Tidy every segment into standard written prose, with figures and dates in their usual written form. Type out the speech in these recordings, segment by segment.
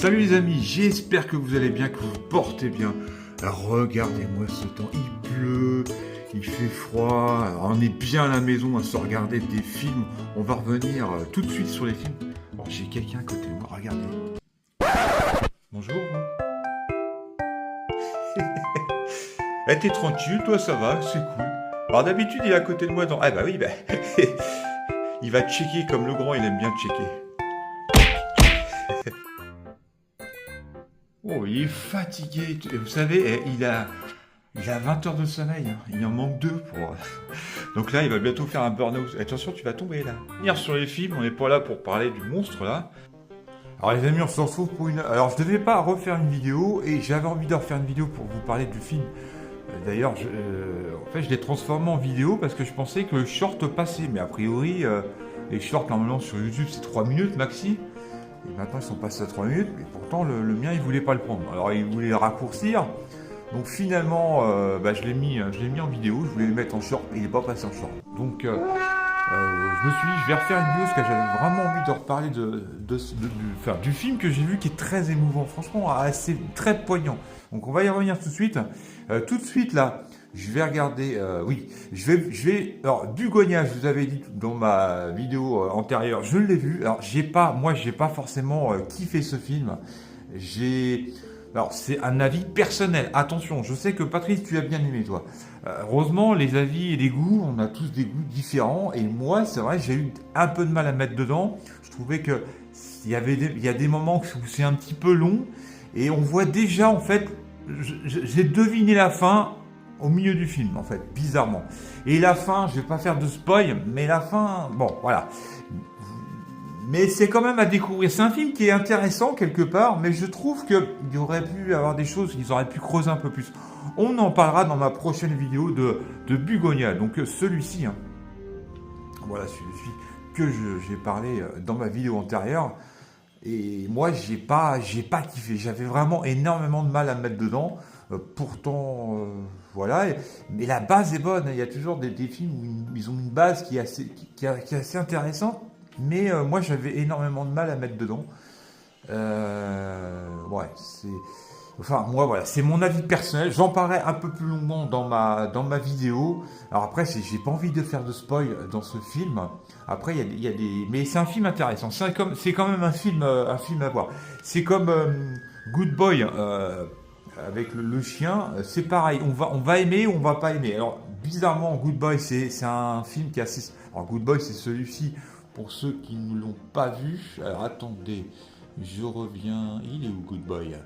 Salut les amis, j'espère que vous allez bien, que vous vous portez bien. Regardez-moi ce temps, il pleut, il fait froid, on est bien à la maison à se regarder des films. On va revenir tout de suite sur les films. Bon, j'ai quelqu'un à côté de moi, regardez. Bonjour. Eh, t'es tranquille, toi ça va, c'est cool. Alors d'habitude il est à côté de moi dans... Ah bah oui, bah... il va checker comme le grand, il aime bien checker. Oh, il est fatigué. Et vous savez, il a 20 heures de sommeil. Hein. Il en manque 2 pour... Donc là, il va bientôt faire un burn-out. Attention, tu vas tomber là. Venir sur les films, on n'est pas là pour parler du monstre là. Alors les amis, on se retrouve pour une... Alors je devais pas refaire une vidéo et j'avais envie de refaire une vidéo pour vous parler du film. D'ailleurs, en fait, je l'ai transformé en vidéo parce que je pensais que le short passait. Mais a priori, les shorts normalement sur YouTube, c'est 3 minutes maxi. Et maintenant, ils sont passés à 3 minutes, mais pourtant, le mien, il voulait pas le prendre. Alors, il voulait le raccourcir. Donc, finalement, je l'ai mis en vidéo. Je voulais le mettre en short, et il n'est pas passé en short. Donc, je me suis dit, je vais refaire une vidéo, parce que j'avais vraiment envie de reparler du film que j'ai vu, qui est très émouvant. Franchement, assez, très poignant. Donc, on va y revenir tout de suite. Tout de suite, là, je vais regarder, alors, Bugonia, je vous avais dit dans ma vidéo antérieure, je l'ai vu. Alors, j'ai pas forcément kiffé ce film. Alors, c'est un avis personnel. Attention, je sais que Patrice, tu as bien aimé, toi. Heureusement, les avis et les goûts, on a tous des goûts différents. Et moi, c'est vrai, j'ai eu un peu de mal à mettre dedans. Je trouvais que il y a des moments où c'est un petit peu long. Et on voit déjà, en fait, j'ai deviné la fin au milieu du film, en fait, bizarrement. Et la fin, je vais pas faire de spoil, mais la fin, bon, voilà. Mais c'est quand même à découvrir. C'est un film qui est intéressant quelque part, mais je trouve qu'il y aurait pu avoir des choses qu'ils auraient pu creuser un peu plus. On en parlera dans ma prochaine vidéo de Bugonia, donc celui-ci. Hein. Voilà, celui-ci que j'ai parlé dans ma vidéo antérieure. Et moi, j'ai pas kiffé. J'avais vraiment énormément de mal à me mettre dedans. Pourtant, voilà. Mais la base est bonne. Il y a toujours des films où ils ont une base qui est assez intéressante. Mais moi, j'avais énormément de mal à mettre dedans. Ouais, c'est... Enfin, moi, voilà, c'est mon avis personnel. J'en parlerai un peu plus longuement dans ma vidéo. Alors après, j'ai pas envie de faire de spoil dans ce film. Après, il y a des... Mais c'est un film intéressant. C'est quand même un film à voir. C'est comme Good Boy avec le chien. C'est pareil. On va aimer ou on va pas aimer. Alors, bizarrement, Good Boy, c'est un film qui est assez... Alors, Good Boy, c'est celui-ci, pour ceux qui ne l'ont pas vu. Alors, attendez, je reviens. Il est où, Good Boy ?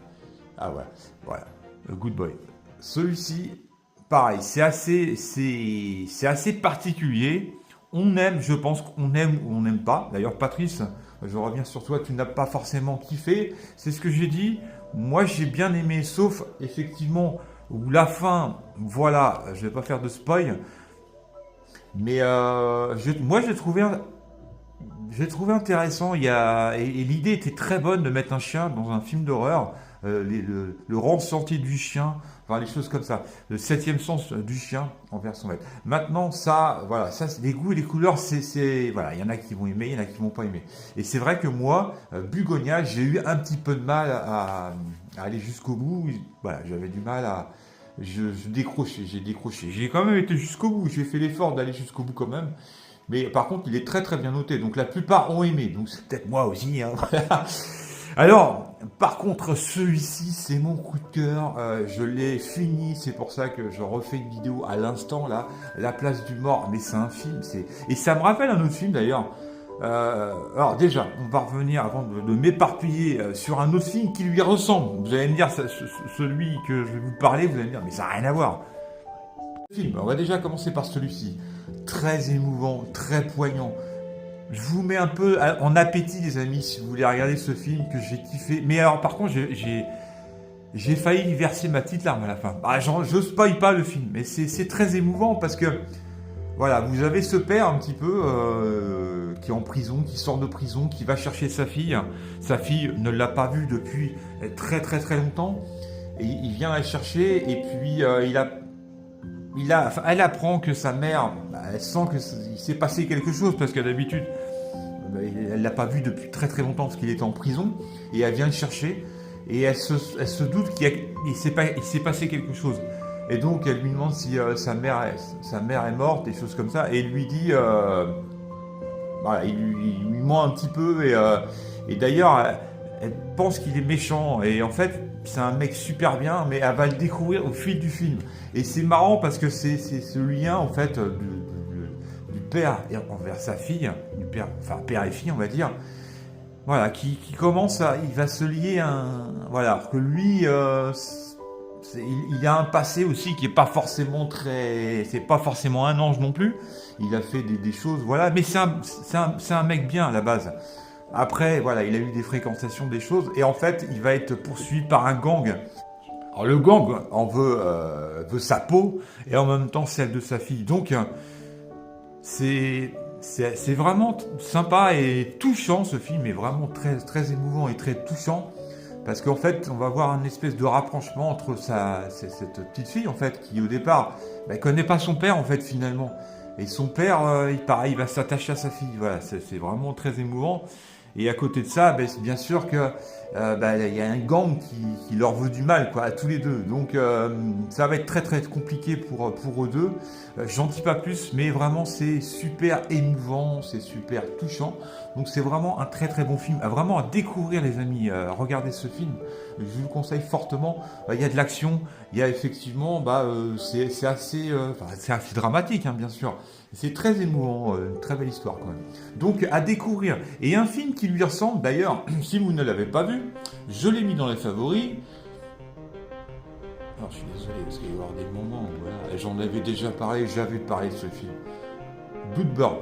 Ah voilà, Good Boy. Celui-ci, pareil, c'est assez particulier. On aime, je pense qu'on aime ou on n'aime pas. D'ailleurs, Patrice, je reviens sur toi, tu n'as pas forcément kiffé. C'est ce que j'ai dit. Moi, j'ai bien aimé, sauf effectivement où la fin, voilà, je vais pas faire de spoil. Mais moi, j'ai trouvé intéressant. Et l'idée était très bonne de mettre un chien dans un film d'horreur. Le ressenti du chien, enfin les choses comme ça, le 7e sens du chien envers son maître. Maintenant, ça, voilà, ça, les goûts et les couleurs, voilà, il y en a qui vont aimer, il y en a qui vont pas aimer. Et c'est vrai que moi, Bugonia, j'ai eu un petit peu de mal à aller jusqu'au bout. Voilà, j'avais du mal à, j'ai décroché. J'ai quand même été jusqu'au bout. J'ai fait l'effort d'aller jusqu'au bout quand même. Mais par contre, il est très très bien noté. Donc la plupart ont aimé. Donc c'est peut-être moi aussi. Hein. Alors, par contre, celui-ci, c'est mon coup de cœur. Je l'ai fini. C'est pour ça que je refais une vidéo à l'instant là. La place du mort. Mais c'est un film. Et ça me rappelle un autre film d'ailleurs. Alors déjà, on va revenir avant de m'éparpiller sur un autre film qui lui ressemble. Vous allez me dire, celui que je vais vous parler, vous allez me dire, mais ça n'a rien à voir. On va déjà commencer par celui-ci. Très émouvant, très poignant. Je vous mets un peu en appétit, les amis, si vous voulez regarder ce film que j'ai kiffé. Mais alors, par contre, j'ai failli y verser ma petite larme à la fin. Ah, je spoil pas le film, mais c'est très émouvant parce que, voilà, vous avez ce père un petit peu qui est en prison, qui sort de prison, qui va chercher sa fille. Sa fille ne l'a pas vue depuis très très très longtemps. Et il vient la chercher et puis elle apprend que sa mère, elle sent qu'il s'est passé quelque chose parce que d'habitude, elle l'a pas vu depuis très très longtemps parce qu'il était en prison, et elle vient le chercher, et elle se doute qu'il s'est passé quelque chose. Et donc elle lui demande si sa mère est morte, des choses comme ça, et il lui dit, voilà, il lui ment un petit peu, et d'ailleurs elle pense qu'il est méchant, et en fait c'est un mec super bien, mais elle va le découvrir au fil du film. Et c'est marrant parce que c'est ce lien en fait du père envers sa fille, du père, enfin père et fille on va dire, voilà, qui commence il va se lier voilà, alors que lui, il a un passé aussi qui est pas forcément c'est pas forcément un ange non plus. Il a fait des choses, voilà, mais c'est un mec bien à la base. Après, voilà, il a eu des fréquentations, des choses, et en fait, il va être poursuivi par un gang. Alors le gang en veut sa peau, et en même temps celle de sa fille. Donc, c'est vraiment sympa et touchant, ce film est vraiment très, très émouvant et très touchant. Parce qu'en fait, on va voir un espèce de rapprochement entre cette petite fille, en fait, qui au départ, elle connaît pas son père, en fait, finalement. Et son père, il va s'attacher à sa fille. Voilà, c'est vraiment très émouvant. Et à côté de ça, bien sûr que il y a un gang qui leur veut du mal, quoi, à tous les deux. Donc ça va être très très compliqué pour eux deux. J'en dis pas plus, mais vraiment c'est super émouvant, c'est super touchant. Donc c'est vraiment un très très bon film, vraiment à découvrir les amis. Regardez ce film, je vous le conseille fortement. Il y a de l'action, il y a effectivement, c'est assez, c'est assez dramatique, hein, bien sûr. C'est très émouvant, une très belle histoire quand même. Donc à découvrir. Et un film qui lui ressemble, d'ailleurs, si vous ne l'avez pas vu, je l'ai mis dans les favoris. Alors je suis désolé parce qu'il va y avoir des moments où voilà, j'en avais déjà parlé, j'avais parlé de ce film. Bloodburn.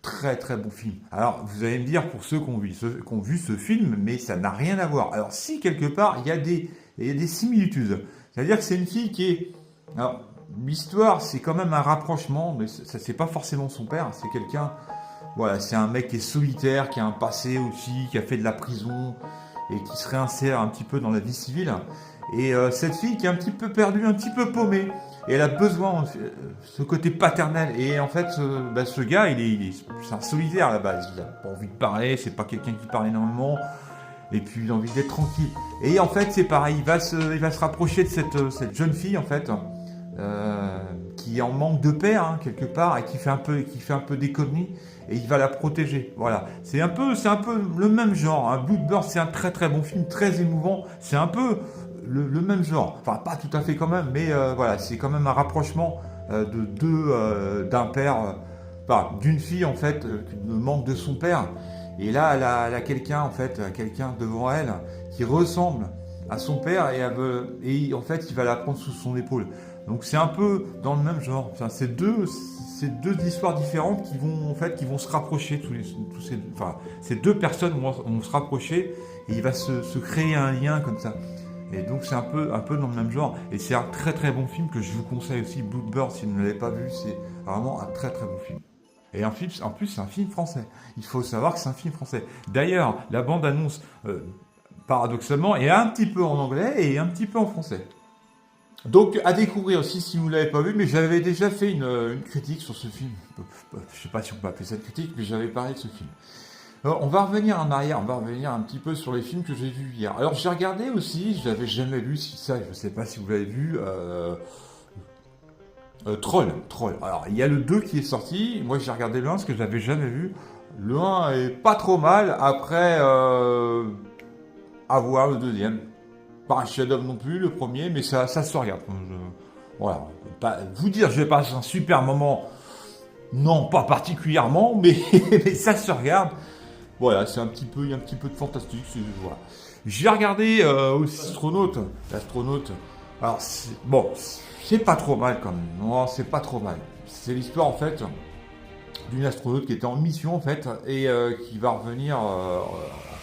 Très très bon film. Alors vous allez me dire pour ceux qui ont vu ce film, mais ça n'a rien à voir. Alors si quelque part il y a des similitudes. C'est-à-dire que c'est une fille qui est... Alors, l'histoire, c'est quand même un rapprochement, mais ça c'est pas forcément son père, c'est quelqu'un, voilà, c'est un mec qui est solitaire, qui a un passé aussi, qui a fait de la prison et qui se réinsère un petit peu dans la vie civile. Et cette fille qui est un petit peu perdue, un petit peu paumée, et elle a besoin ce côté paternel. Et en fait, ce gars, c'est un solitaire à la base. Il a pas envie de parler, c'est pas quelqu'un qui parle énormément. Et puis il a envie d'être tranquille. Et en fait, c'est pareil, il va se rapprocher de cette jeune fille en fait. Qui est en manque de père hein, quelque part et qui fait un peu des conneries et il va la protéger. Voilà, c'est un peu le même genre. Hein. Bloodburn, c'est un très très bon film, très émouvant. C'est un peu le même genre. Enfin, pas tout à fait quand même, mais voilà, c'est quand même un rapprochement d'un père, d'une fille en fait, qui manque de son père. Et là, elle a quelqu'un en fait, quelqu'un devant elle qui ressemble à son père et en fait, il va la prendre sous son épaule. Donc c'est un peu dans le même genre. Enfin, c'est deux histoires différentes qui vont se rapprocher ces deux personnes vont se rapprocher et il va se créer un lien comme ça. Et donc c'est un peu dans le même genre. Et c'est un très très bon film que je vous conseille aussi. Bloodburn, si vous ne l'avez pas vu, c'est vraiment un très très bon film. Et en plus, c'est un film français. Il faut savoir que c'est un film français. D'ailleurs, la bande-annonce, paradoxalement, est un petit peu en anglais et un petit peu en français. Donc à découvrir aussi si vous ne l'avez pas vu, mais j'avais déjà fait une critique sur ce film. Je ne sais pas si on peut appeler ça une critique, mais j'avais parlé de ce film. Alors, on va revenir en arrière, on va revenir un petit peu sur les films que j'ai vus hier. Alors j'ai regardé aussi, je l'avais jamais vu, ça je ne sais pas si vous l'avez vu, Troll. Alors il y a le 2 qui est sorti, moi j'ai regardé le 1 parce que je l'avais jamais vu. Le 1 est pas trop mal, après à voir le deuxième. Pas un chef-d'œuvre non plus, le premier, mais ça se regarde. Voilà. Vous dire, je vais passer un super moment, non, pas particulièrement, mais, mais ça se regarde. Voilà, il y a un petit peu de fantastique. Voilà. J'ai regardé aussi l'astronaute. Alors, c'est pas trop mal quand même. Non, c'est pas trop mal. C'est l'histoire en fait d'une astronaute qui était en mission en fait et qui va revenir en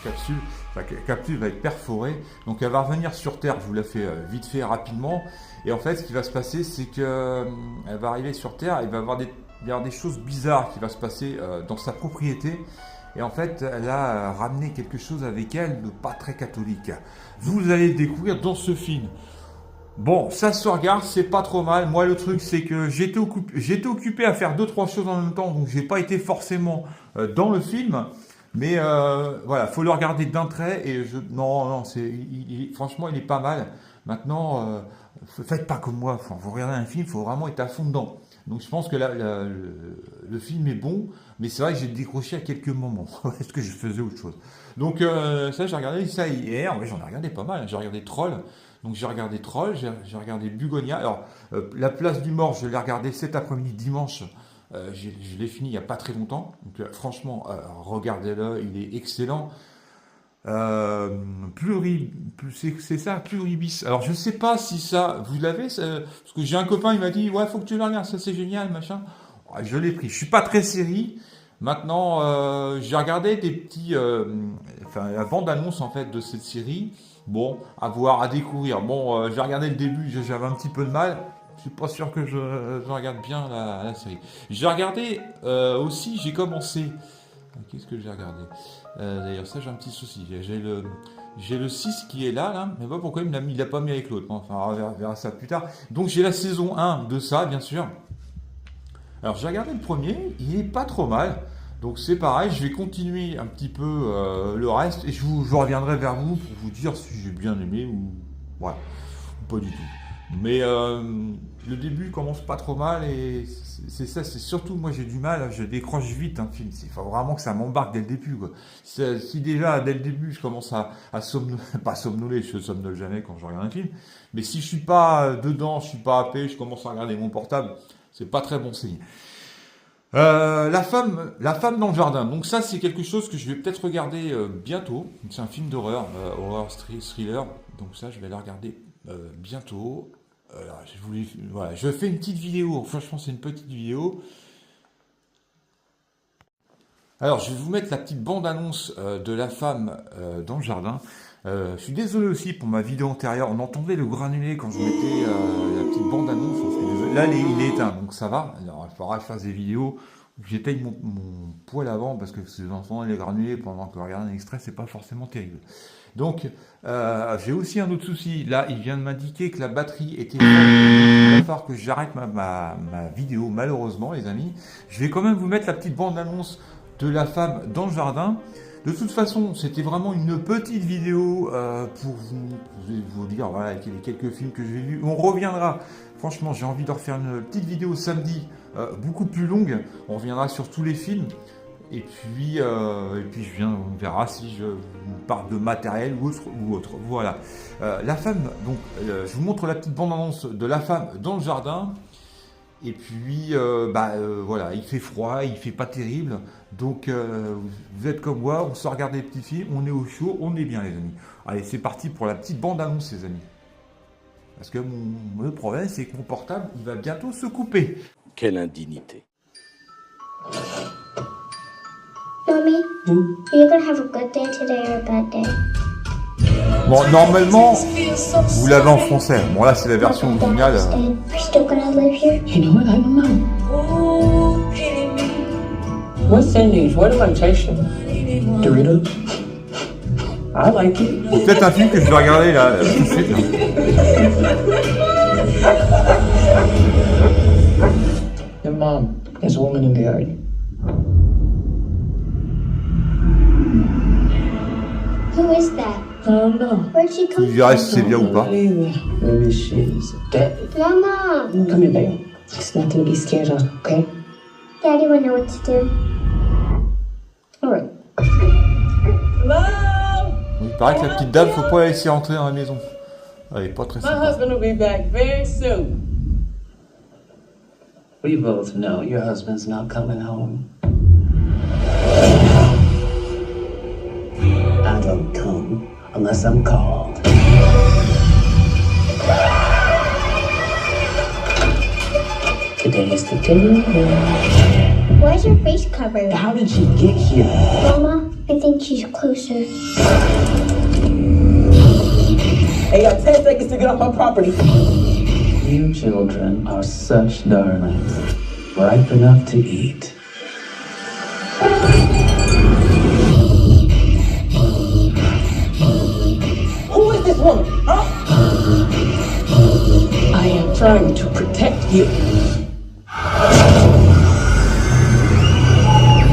capsule. La capsule va être perforée, donc elle va revenir sur Terre. Je vous la fais vite fait, rapidement. Et en fait, ce qui va se passer, c'est que elle va arriver sur Terre. Il va y avoir des choses bizarres qui va se passer dans sa propriété. Et en fait, elle a ramené quelque chose avec elle de pas très catholique. Vous allez le découvrir dans ce film. Bon, ça se regarde, c'est pas trop mal. Moi, le truc, c'est que j'étais occupé à faire deux, trois choses en même temps, donc j'ai pas été forcément dans le film. Mais voilà, faut le regarder d'un trait. Et non, franchement, il est pas mal. Maintenant, faites pas comme moi. Enfin, vous regardez un film, faut vraiment être à fond dedans. Donc, je pense que le film est bon, mais c'est vrai que j'ai décroché à quelques moments. Est-ce que je faisais autre chose? Donc, ça, j'ai regardé ça hier. Ouais, j'en ai regardé pas mal. J'ai regardé Troll. Donc j'ai regardé Troll, j'ai regardé Bugonia. Alors, La Place du Mort, je l'ai regardé cet après-midi, dimanche. Je l'ai fini il n'y a pas très longtemps. Donc franchement, regardez-le, il est excellent. C'est ça, Pluribis. Alors je sais pas si ça, vous l'avez, parce que j'ai un copain, il m'a dit, ouais, faut que tu le regardes, ça c'est génial, machin. Ouais, je l'ai pris. Je suis pas très série. Maintenant, j'ai regardé des petits, la bande-annonce en fait de cette série. Bon, à voir, à découvrir. Bon, j'ai regardé le début, j'avais un petit peu de mal. Je suis pas sûr que je regarde bien la série. J'ai regardé aussi, j'ai commencé. Qu'est-ce que j'ai regardé? D'ailleurs, ça, j'ai un petit souci. J'ai le 6 qui est là, mais pas pourquoi il l'a pas mis avec l'autre. Enfin, on verra ça plus tard. Donc, j'ai la saison 1 de ça, bien sûr. Alors, j'ai regardé le premier, il est pas trop mal. Donc c'est pareil, je vais continuer un petit peu le reste et je reviendrai vers vous pour vous dire si j'ai bien aimé ou voilà, ou pas du tout. Mais le début commence pas trop mal et c'est ça, c'est surtout moi j'ai du mal, je décroche vite un film. Il faut vraiment que ça m'embarque dès le début, quoi. Si déjà dès le début je commence à somnoler, pas somnoler, je somnole jamais quand je regarde un film, mais si je suis pas dedans, je suis pas happé, je commence à regarder mon portable, c'est pas très bon signe. La femme dans le jardin. Donc ça, c'est quelque chose que je vais peut-être regarder bientôt. C'est un film d'horreur, horror thriller. Donc ça, je vais le regarder bientôt. Voilà, je fais une petite vidéo. Franchement, c'est une petite vidéo. Alors, je vais vous mettre la petite bande-annonce de la femme dans le jardin. Je suis désolé aussi pour ma vidéo antérieure. On entendait le granulé quand je mettais la petite bande-annonce. Là, il est éteint, donc ça va. Alors, il faudra que je fasse des vidéos où j'éteigne mon poêle avant parce que si vous entendez les granulés pendant que vous regardez un extrait, c'est pas forcément terrible. Donc, j'ai aussi un autre souci. Là, il vient de m'indiquer que la batterie était faible. Il va falloir que j'arrête ma vidéo, malheureusement, les amis. Je vais quand même vous mettre la petite bande-annonce de la femme dans le jardin. De toute façon, c'était vraiment une petite vidéo pour vous dire voilà, les quelques films que j'ai vus. On reviendra. Franchement, j'ai envie de refaire une petite vidéo samedi, beaucoup plus longue. On reviendra sur tous les films. Et puis on verra si je vous parle de matériel ou autre. Voilà. La femme, donc, je vous montre la petite bande-annonce de la femme dans le jardin. Et puis, voilà, il fait froid, il fait pas terrible. Donc, vous êtes comme moi, on se regarde des petits films, on est au chaud, on est bien, les amis. Allez, c'est parti pour la petite bande-annonce, les amis. Parce que le problème, c'est que mon portable, il va bientôt se couper. Quelle indignité. Mommy, are you gonna have a good day today or a bad day? Bon, normalement, vous l'avez en français. Bon, là, c'est la version originale. We're still gonna live here? You know what? I don't know. What's in these? What am I tasting? Doritos? I like it. C'est peut-être un film que je vais regarder là, tout de suite. Your mom is a woman in the yard. Who is that? I don't know. Where'd she Tu come verras from? si c'est bien ou pas. Maybe she's dead. Mama! Come here, baby. It's nothing to be scared of, okay? Daddy will know what to do. All right. Il paraît que la petite dame, faut pas la laisser rentrer dans la maison. Elle est pas très My sympa. husband will be back very soon. We both know your husband's not coming home. I don't come unless I'm called. Today's the day. Why is your face covered? How did she get here? Mama, I think she's closer. Hey, you got 10 seconds to get off my property. You children are such darlings. Ripe enough to eat. Who is this woman, huh? trying to protect you.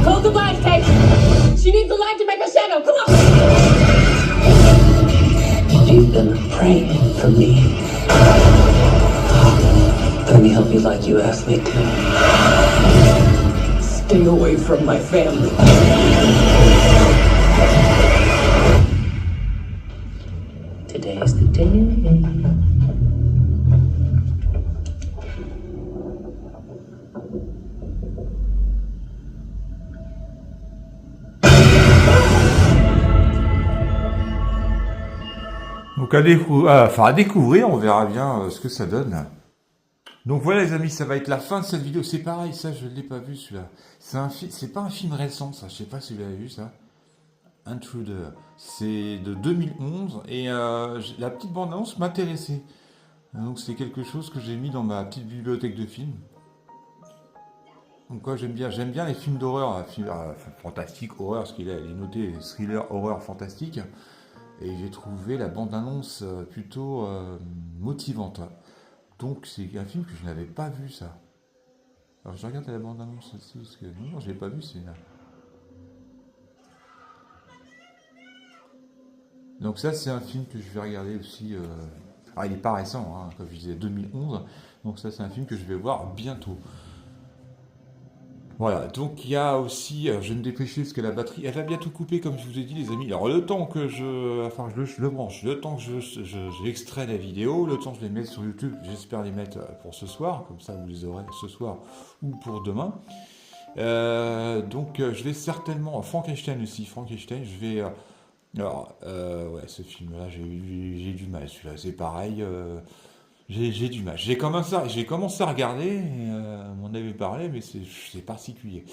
Close the blinds, Kate. She needs the light to make a shadow. Come on. You've been praying for me. Let me help you like you asked me to. Stay away from my family. Today is the day. Donc à découvrir, on verra bien ce que ça donne. Donc voilà les amis, ça va être la fin de cette vidéo. C'est pareil, ça je ne l'ai pas vu celui-là. C'est pas un film récent ça, je sais pas si vous l'avez vu ça. Intruder, c'est de 2011 et la petite bande-annonce m'intéressait. Donc c'est quelque chose que j'ai mis dans ma petite bibliothèque de films. Donc quoi, j'aime bien les films d'horreur, fantastique, horreur, parce qu'il est noté thriller, horreur, fantastique. Et j'ai trouvé la bande-annonce plutôt motivante. Donc c'est un film que je n'avais pas vu ça. Alors je regarde la bande-annonce aussi, parce que non, je l'ai pas vu celui-là. Donc ça c'est un film que je vais regarder aussi. Alors il n'est pas récent, hein, comme je disais, 2011. Donc ça c'est un film que je vais voir bientôt. Voilà, donc il y a aussi, je vais me dépêcher parce que la batterie, elle va bientôt couper comme je vous ai dit les amis. Alors le temps que je le branche, le temps que j'extrais la vidéo, le temps que je les mette sur YouTube, j'espère les mettre pour ce soir, comme ça vous les aurez ce soir ou pour demain. Donc je vais certainement, Frankenstein aussi, je vais... ouais, ce film-là, j'ai du mal, celui-là, c'est pareil... J'ai du mal. J'ai commencé à regarder, on en avait parlé, mais c'est particulier.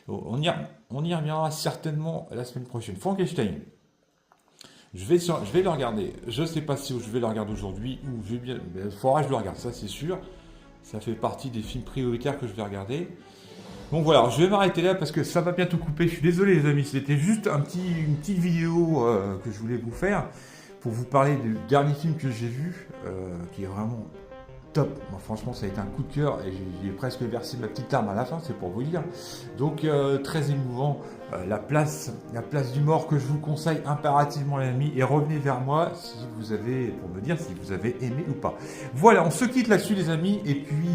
On y reviendra certainement la semaine prochaine. Frankenstein, je vais le regarder. Je ne sais pas si je vais le regarder aujourd'hui ou je vais bien. Il faudra que je le regarde, ça c'est sûr. Ça fait partie des films prioritaires que je vais regarder. Donc voilà, alors je vais m'arrêter là parce que ça va bientôt couper. Je suis désolé les amis, c'était juste une petite vidéo que je voulais vous faire. Pour vous parler du dernier film que j'ai vu, qui est vraiment top. Bon, franchement, ça a été un coup de cœur et j'ai presque versé ma petite larme à la fin, c'est pour vous dire. Donc, très émouvant. La place du mort que je vous conseille impérativement, les amis. Et revenez vers moi pour me dire si vous avez aimé ou pas. Voilà, on se quitte là-dessus, les amis. Et puis,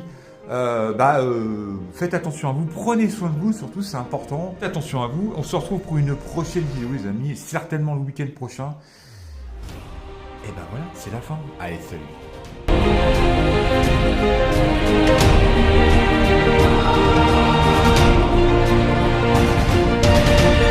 faites attention à vous. Prenez soin de vous, surtout, c'est important. Faites attention à vous. On se retrouve pour une prochaine vidéo, les amis. Certainement le week-end prochain. Et ben voilà, c'est la fin. Allez, salut.